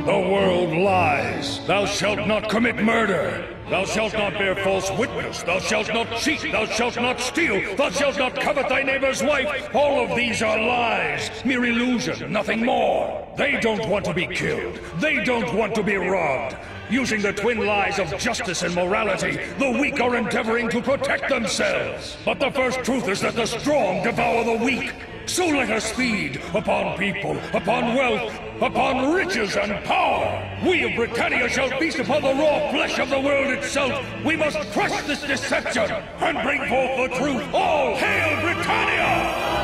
The world lies. Thou shalt not commit murder. Thou shalt not bear false witness. Thou shalt not cheat. Thou shalt not steal. Thou shalt not covet thy neighbor's wife. All of these are lies. Mere illusion, nothing more. They don't want to be killed. They don't want to be robbed. Using the twin lies of justice and morality, the weak are endeavoring to protect themselves. But the first truth is that the strong devour the weak. So let us feed upon people, upon wealth, upon riches and power. We of Britannia shall feast upon the raw flesh of the world itself. We must crush this deception and bring forth the truth. All hail Britannia!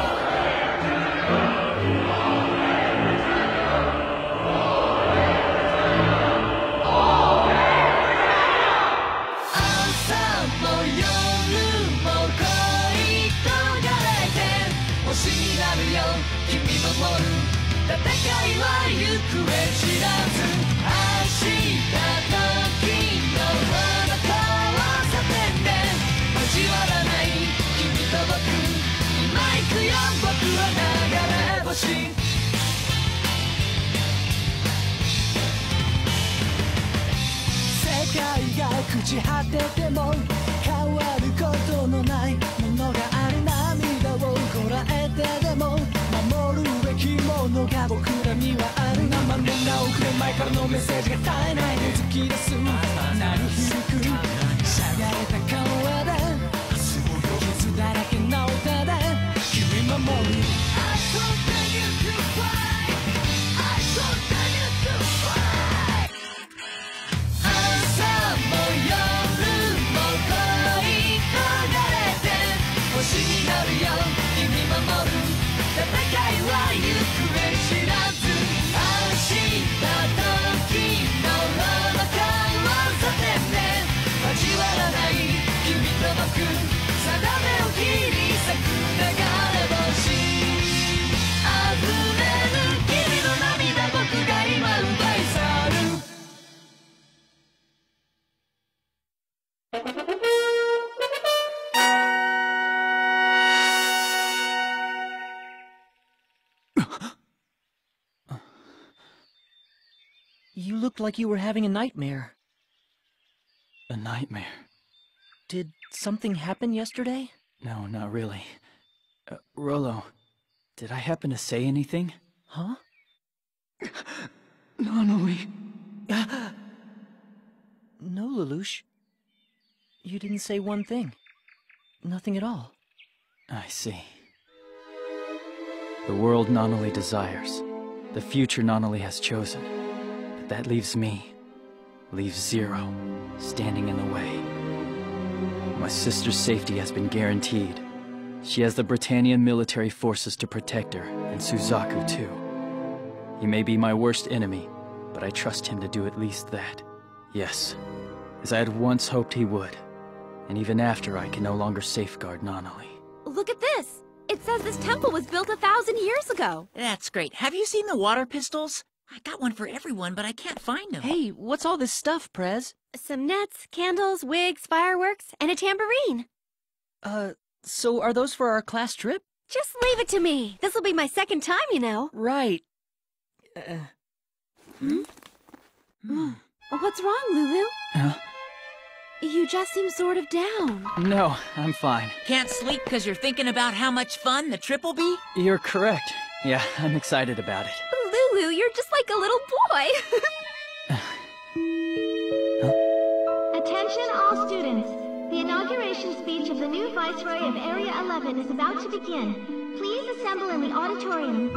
世界が朽ち果てても変わることのないものがある涙をこらえてでも守るべきものが僕らにはある何万年何億年前からのメッセージが絶えないで突き出す鳴る響くしゃがれた川で傷だらけの歌で君守るYou looked like you were having a nightmare. A nightmare? Did something happen yesterday? No, not really. Rollo, did I happen to say anything? Huh? Nonoli. No, Lelouch. You didn't say one thing. Nothing at all. I see. The world Nonoli desires. The future Nonoli has chosen. But that leaves me. Leaves Zero. Standing in the way. My sister's safety has been guaranteed. She has the Britannian military forces to protect her, and Suzaku too. He may be my worst enemy, but I trust him to do at least that. Yes, as I had once hoped he would. And even after I can no longer safeguard Nonoli. Look at this! It says this temple was built 1,000 years ago! That's great. Have you seen the water pistols? I got one for everyone, but I can't find them. Hey, what's all this stuff, Prez? Some nets, candles, wigs, fireworks, and a tambourine. So are those for our class trip? Just leave it to me. This'll be my second time, you know. Right. What's wrong, Lulu? Huh? You just seem sort of down. No, I'm fine. Can't sleep because you're thinking about how much fun the trip will be? You're correct. Yeah, I'm excited about it. Lulu, you're just like a little boy. Attention all students. The inauguration speech of the new Viceroy of Area 11 is about to begin. Please assemble in the auditorium.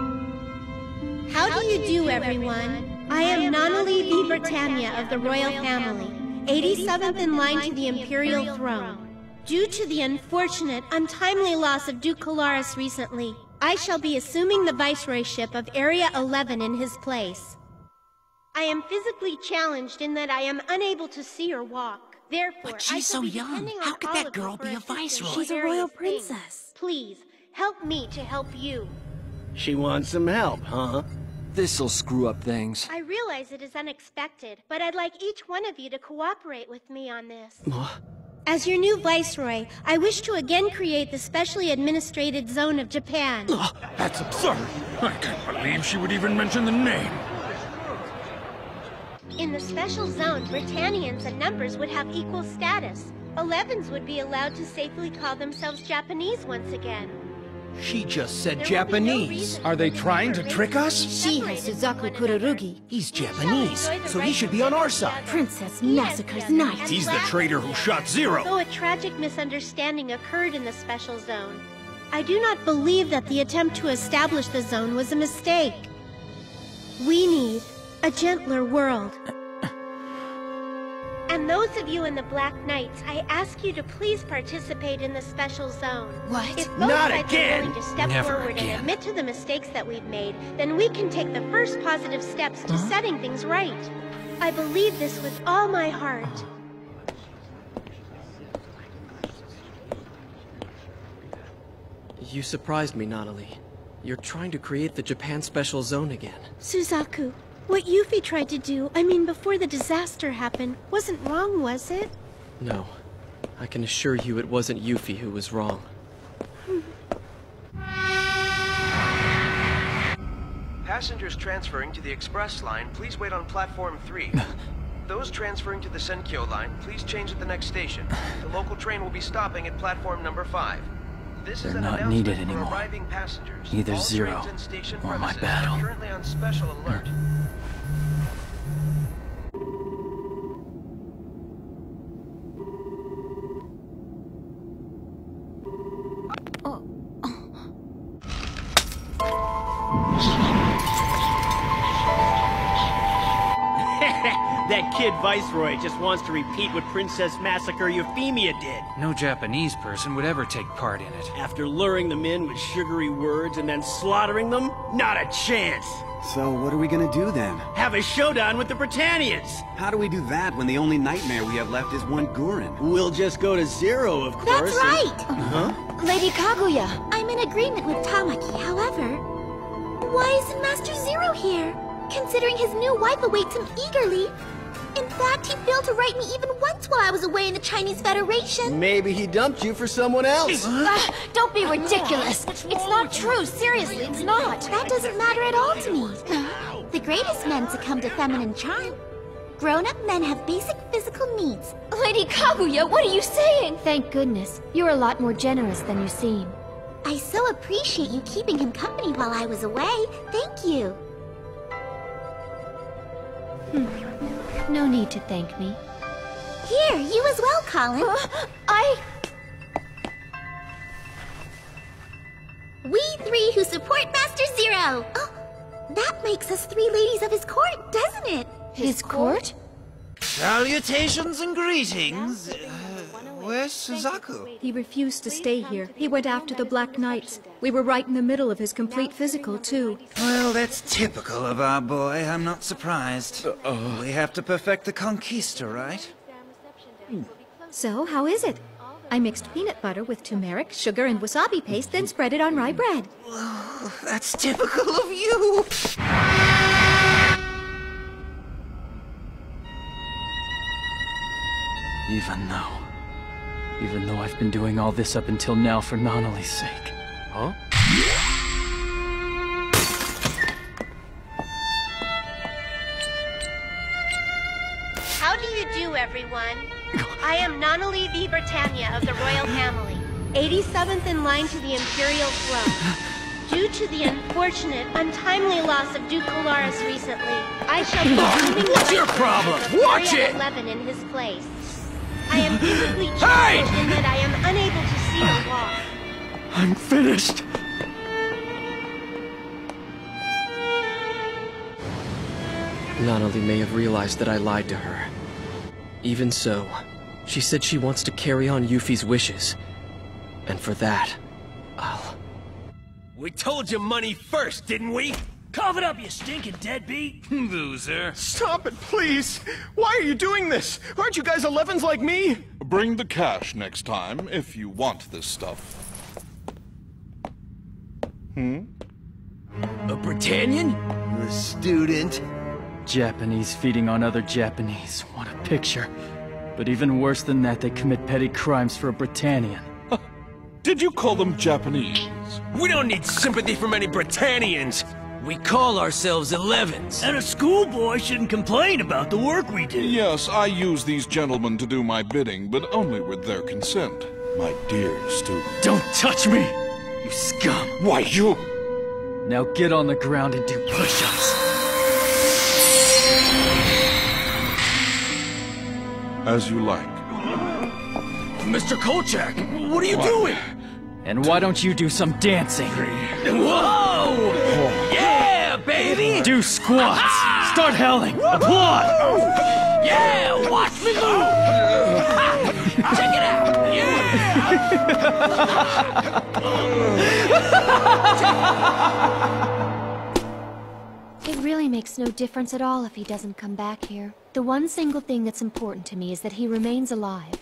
How do you do, everyone? I am Nonoli V. Britannia of the Royal Family, 87th in line to the Imperial throne. Due to the unfortunate, untimely loss of Duke Kalaris recently, I shall be assuming the Viceroyship of Area 11 in his place. I am physically challenged in that I am unable to see or walk. Therefore, But she's so young. How could that girl be a viceroy? She's a royal princess. Please, help me to help you. She wants some help, huh? This'll screw up things. I realize it is unexpected, but I'd like each one of you to cooperate with me on this. As your new Viceroy, I wish to again create the specially administrated zone of Japan. That's absurd. I can't believe she would even mention the name. In the special zone, Britannians and numbers would have equal status. 11s would be allowed to safely call themselves Japanese once again. She just said There Japanese. will be no reason Are they for the trying to races trick to us? be She has separated Suzaku from one another. Kururugi. He's We shall Japanese, enjoy the so he right should to be on live our side. together. Princess He has Massacre's been knight. and He's the last traitor who shot Zero. Though a tragic misunderstanding occurred in the special zone, I do not believe that the attempt to establish the zone was a mistake. We need a gentler world. And those of you in the Black Knights, I ask you to please participate in the special zone. What? If both Not sides again! are willing to step Never forward again. and admit to the mistakes that we've made, then we can take the first positive steps to setting things right. I believe this with all my heart. You surprised me, Nanali. You're trying to create the Japan Special Zone again. Suzaku, what Yuffie tried to do, before the disaster happened, wasn't wrong, was it? No. I can assure you it wasn't Yuffie who was wrong. Passengers transferring to the express line, please wait on platform 3. Those transferring to the Senkyo line, please change at the next station. The local train will be stopping at platform number 5. This They're is an not announcement needed for anymore. arriving passengers. Either All Zero trains and station or my premises battle. are currently on special alert. That kid Viceroy just wants to repeat what Princess Massacre Euphemia did. No Japanese person would ever take part in it. After luring them in with sugary words and then slaughtering them? Not a chance! So what are we gonna do then? Have a showdown with the Britannians! How do we do that when the only nightmare we have left is one Gurren? We'll just go to Zero, of course. That's right! Huh? Lady Kaguya, I'm in agreement with Tamaki. However, why isn't Master Zero here? Considering his new wife awaits him eagerly. In fact, he failed to write me even once while I was away in the Chinese Federation. Maybe he dumped you for someone else. Don't be ridiculous. It's not true. Seriously, it's not. That doesn't matter at all to me. The greatest men succumb to feminine charm. Grown-up men have basic physical needs. Lady Kaguya, what are you saying? Thank goodness. You're a lot more generous than you seem. I so appreciate you keeping him company while I was away. Thank you. No need to thank me. Here, you as well, Colin. We three who support Master Zero. Oh, that makes us 3 ladies of his court, doesn't it? His court? Salutations and greetings. Where's Suzaku? He refused to stay here. He went after the Black Knights. We were right in the middle of his complete physical, too. Well, that's typical of our boy. I'm not surprised. We have to perfect the conquista, right? So, how is it? I mixed peanut butter with turmeric, sugar, and wasabi paste, then spread it on rye bread. That's typical of you! Even though I've been doing all this up until now for Nanali's sake. Huh? How do you do, everyone? I am Nanali V. Britannia of the Royal Family, 87th in line to the Imperial throne. Due to the unfortunate, untimely loss of Duke Kalaris recently, I shall be assuming the What's your right problem? of Watch Area it! 11 in his place. I am physically challenged in that I am unable to see or walk. I'm finished! Nanali may have realized that I lied to her. Even so, she said she wants to carry on Yuffie's wishes. And for that, We told you money first, didn't we? Cough it up, you stinking deadbeat! Loser. Stop it, please! Why are you doing this? Aren't you guys 11s like me? Bring the cash next time, if you want this stuff. A Britannian? A student. Japanese feeding on other Japanese. What a picture. But even worse than that, they commit petty crimes for a Britannian. Did you call them Japanese? We don't need sympathy from any Britannians! We call ourselves 11s. And a schoolboy shouldn't complain about the work we do. Yes, I use these gentlemen to do my bidding, but only with their consent. My dear student. Don't touch me, you scum! Why, you... Now get on the ground and do push-ups. As you like. Mr. Kolchak, what are you doing? And why don't you do some dancing? Whoa! Yeah, baby! Do squats! Start howling! Applaud! Yeah, watch me move! Check it out! It really makes no difference at all if he doesn't come back here. The one single thing that's important to me is that he remains alive.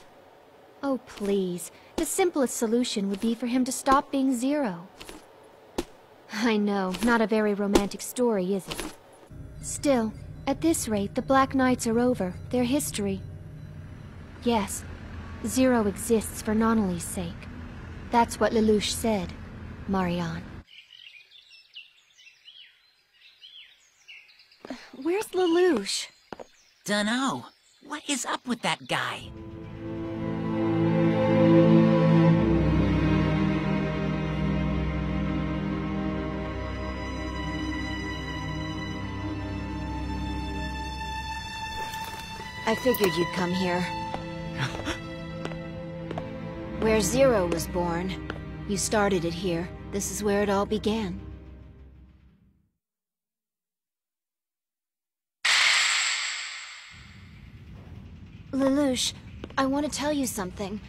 Oh, please. The simplest solution would be for him to stop being Zero. I know, not a very romantic story, is it? Still, at this rate, the Black Knights are over. They're history. Yes, Zero exists for Nonalee's sake. That's what Lelouch said, Marianne. Where's Lelouch? Dunno. What is up with that guy? I figured you'd come here. Where Zero was born. You started it here. This is where it all began. Lelouch, I want to tell you something.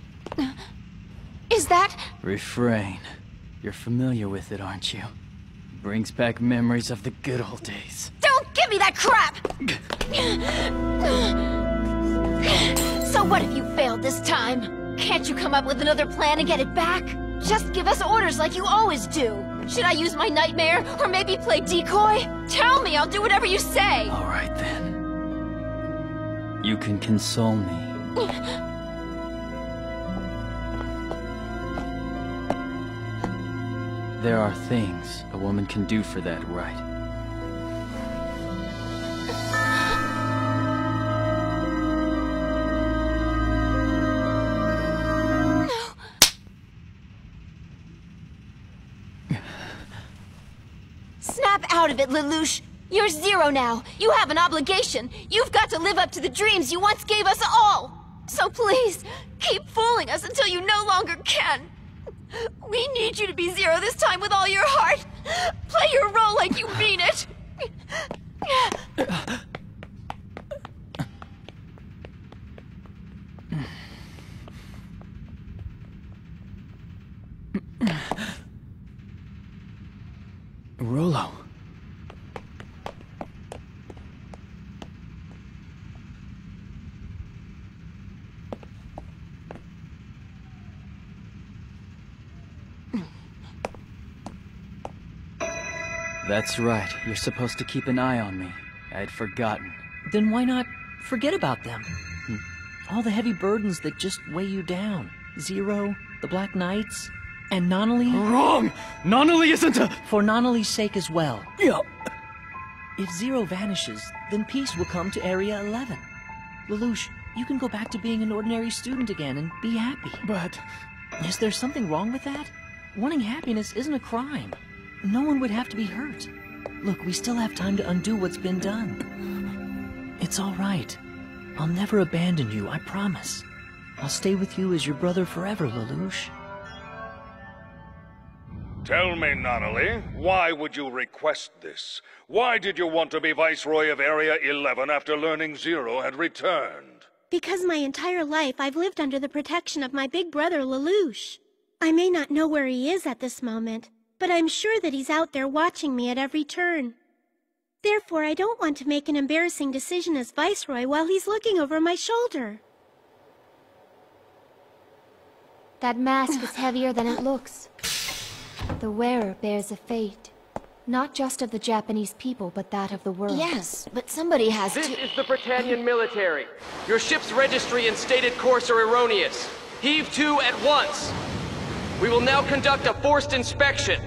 Is that... Refrain. You're familiar with it, aren't you? Brings back memories of the good old days. Don't give me that crap! So what if you failed this time? Can't you come up with another plan and get it back? Just give us orders like you always do. Should I use my nightmare, or maybe play decoy? Tell me, I'll do whatever you say. All right, then. You can console me. There are things a woman can do for that right. Snap out of it, Lelouch. You're Zero now. You have an obligation. You've got to live up to the dreams you once gave us all. So please, keep fooling us until you no longer can. We need you to be Zero this time with all your heart. Play your role like you mean it. Rollo. That's right. You're supposed to keep an eye on me. I'd forgotten. Then why not forget about them? All the heavy burdens that just weigh you down. Zero, the Black Knights, and Nonalee? Wrong! Nonalee isn't a... For Nonalee's sake as well. Yeah. If Zero vanishes, then peace will come to Area 11. Lelouch, you can go back to being an ordinary student again and be happy. But... Is there something wrong with that? Wanting happiness isn't a crime. No one would have to be hurt. Look, we still have time to undo what's been done. It's all right. I'll never abandon you, I promise. I'll stay with you as your brother forever, Lelouch. Tell me, Nonalee, why would you request this? Why did you want to be Viceroy of Area 11 after learning Zero had returned? Because my entire life I've lived under the protection of my big brother, Lelouch. I may not know where he is at this moment, but I'm sure that he's out there watching me at every turn. Therefore, I don't want to make an embarrassing decision as Viceroy while he's looking over my shoulder. That mask is heavier than it looks. The wearer bears a fate. Not just of the Japanese people, but that of the world. Yes, but somebody has to... This is the Britannian military. Your ship's registry and stated course are erroneous. Heave to at once. We will now conduct a forced inspection.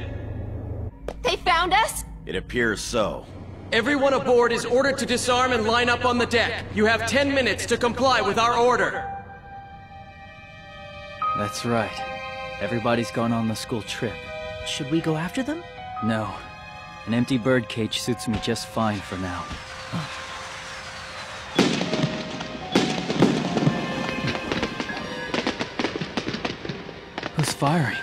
They found us? It appears so. Everyone aboard is ordered to disarm and line up on the deck. You have 10 minutes to comply with our order. That's right. Everybody's gone on the school trip. Should we go after them? No. An empty birdcage suits me just fine for now. Who's firing?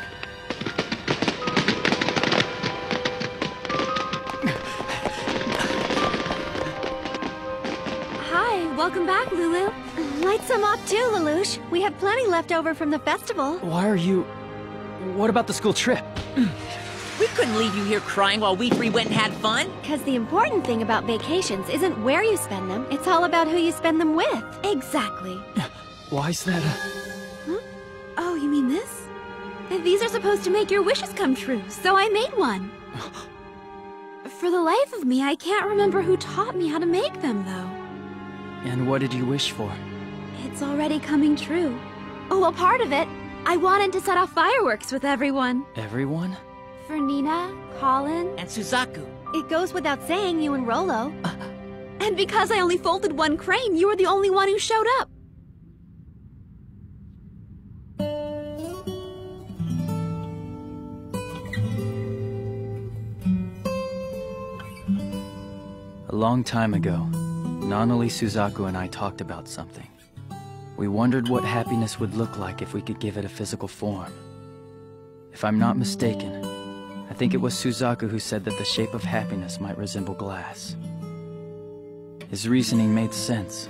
Hi, welcome back, Lulu. Light some up too, Lelouch. We have plenty left over from the festival. Why are you... What about the school trip? We couldn't leave you here crying while we three went and had fun. Because the important thing about vacations isn't where you spend them, it's all about who you spend them with. Exactly. Why's that Huh? Oh, you mean this? These are supposed to make your wishes come true, so I made one. For the life of me, I can't remember who taught me how to make them, though. And what did you wish for? It's already coming true. Oh, well, part of it. I wanted to set off fireworks with everyone. Everyone? For Nina, Colin... And Suzaku. It goes without saying, you and Rolo. And because I only folded one crane, you were the only one who showed up. A long time ago, Nanali, Suzaku, and I talked about something. We wondered what happiness would look like if we could give it a physical form. If I'm not mistaken, I think it was Suzaku who said that the shape of happiness might resemble glass. His reasoning made sense.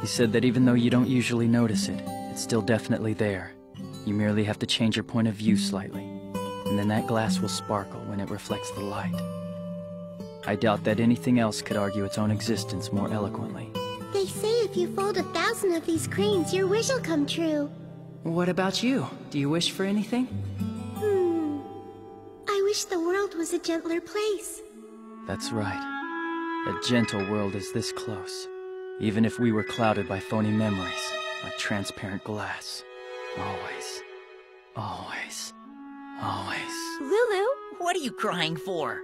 He said that even though you don't usually notice it, it's still definitely there. You merely have to change your point of view slightly, and then that glass will sparkle when it reflects the light. I doubt that anything else could argue its own existence more eloquently. They say if you fold 1,000 of these cranes, your wish will come true. What about you? Do you wish for anything? I wish the world was a gentler place. That's right. A gentle world is this close. Even if we were clouded by phony memories, like transparent glass. Always. Always. Always. Lulu? What are you crying for?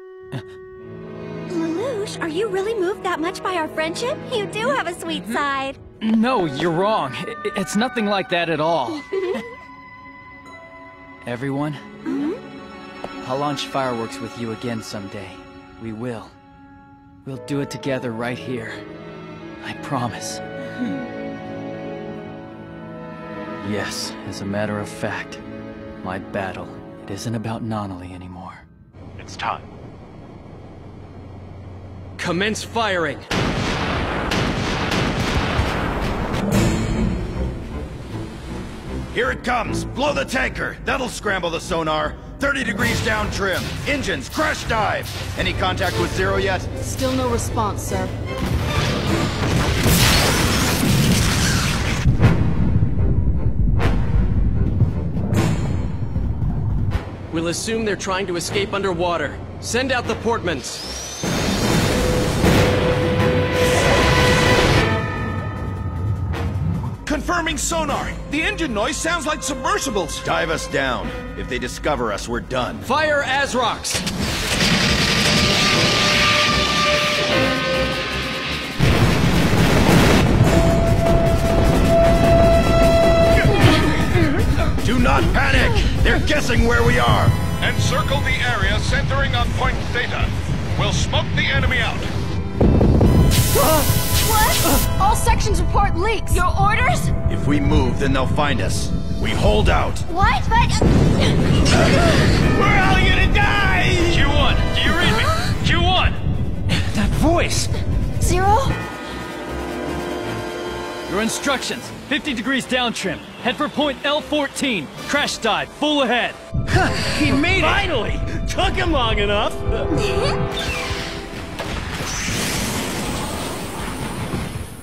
Lelouch, are you really moved that much by our friendship? You do have a sweet side. No, you're wrong. It's nothing like that at all. Everyone? I'll launch fireworks with you again someday. We will. We'll do it together right here. I promise. Yes, as a matter of fact, my battle, it isn't about Nanali anymore. It's time. Commence firing! Here it comes! Blow the tanker! That'll scramble the sonar! 30 degrees down trim! Engines, crash dive! Any contact with Zero yet? Still no response, sir. We'll assume they're trying to escape underwater. Send out the portmans. Confirming sonar. The engine noise sounds like submersibles. Dive us down. If they discover us, we're done. Fire ASROCs! Do not panic! They're guessing where we are! Encircle the area centering on Point Theta. We'll smoke the enemy out. What? All sections report leaks. Your orders? If we move, then they'll find us. We hold out. What? But... We're all gonna die! Q1, do you read me? Q1! That voice! Zero? Your instructions. 50 degrees down trim. Head for point L14. Crash dive, full ahead. He made it! Finally! Took him long enough!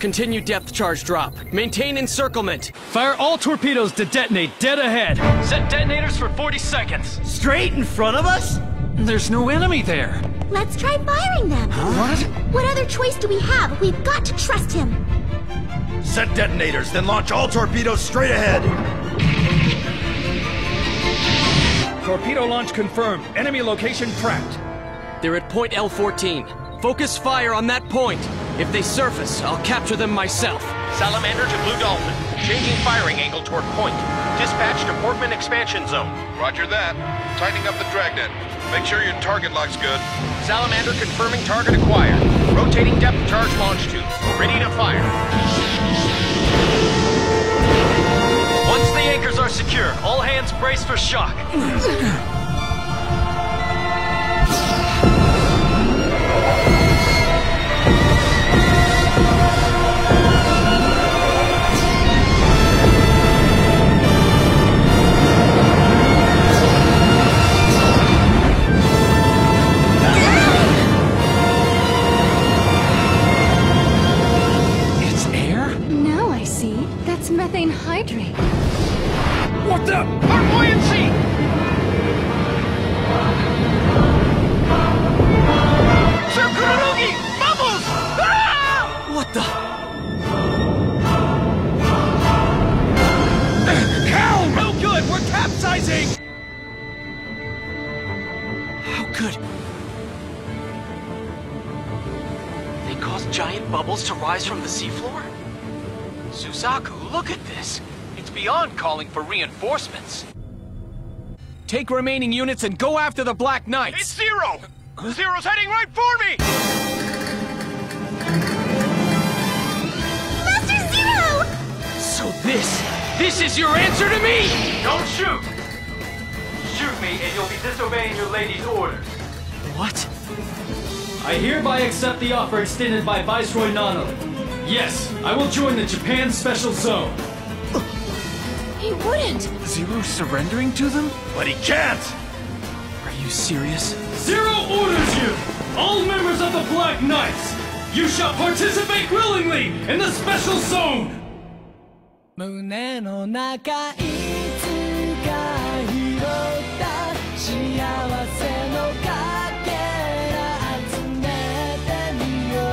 Continue depth charge drop. Maintain encirclement. Fire all torpedoes to detonate dead ahead. Set detonators for 40 seconds. Straight in front of us? There's no enemy there. Let's try firing them. What? What other choice do we have? We've got to trust him. Set detonators, then launch all torpedoes straight ahead. Torpedo launch confirmed. Enemy location tracked. They're at point L14. Focus fire on that point. If they surface, I'll capture them myself. Salamander to Blue Dolphin. Changing firing angle toward point. Dispatch to Portman expansion zone. Roger that. Tightening up the dragnet. Make sure your target lock's good. Salamander confirming target acquired. Rotating depth charge launch tube. Ready to fire. Once the anchors are secure, all hands brace for shock. Methane hydrate. What the? Our buoyancy! Sir Kurugi! Bubbles! Ah! What the? Cal! No good! We're capsizing! How could... They caused giant bubbles to rise from the seafloor? Suzaku, look at this. It's beyond calling for reinforcements. Take remaining units and go after the Black Knights. It's Zero! Zero's heading right for me! Master Zero! So this is your answer to me? Don't shoot! Shoot me and you'll be disobeying your lady's orders. What? I hereby accept the offer extended by Viceroy Nanali. Yes, I will join the Japan Special Zone. He wouldn't. Zero's surrendering to them? But he can't! Are you serious? Zero orders you! All members of the Black Knights! You shall participate willingly in the Special Zone! 胸の中いつか拾った幸せのかけら集めてみよう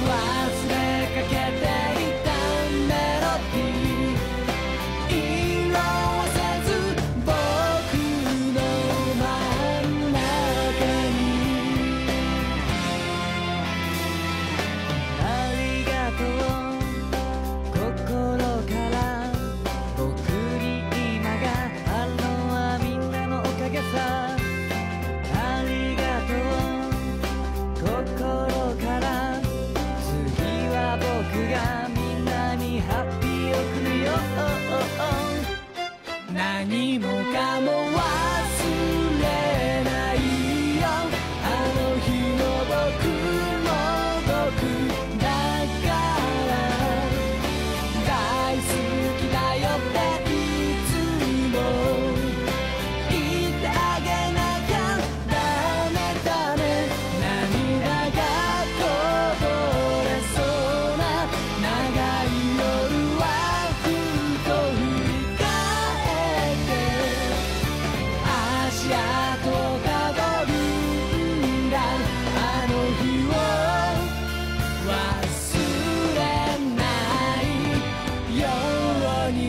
忘れかけていたメロディー色あせず僕の真ん中にありがとう心から僕に今があるのはみんなのおかげさありがとう心から次は僕がみんなにハッピーをくるよ何もかも忘れないよあの日の僕の僕だから大好きだよっていつも言ってあげなきゃダメだね涙がこぼれそうな長い夜はふと振り返って足跡をたどるんだあの日を忘れないように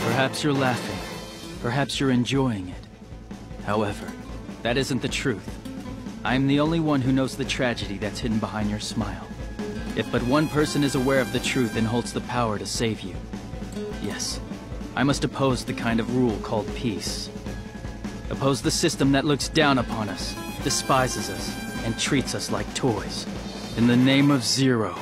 Perhaps you're laughing. Perhaps you're enjoying it. However, that isn't the truth. I'm the only one who knows the tragedy that's hidden behind your smile. If but one person is aware of the truth and holds the power to save you, yes, I must oppose the kind of rule called peace. Oppose the system that looks down upon us, despises us, and treats us like toys. In the name of Zero,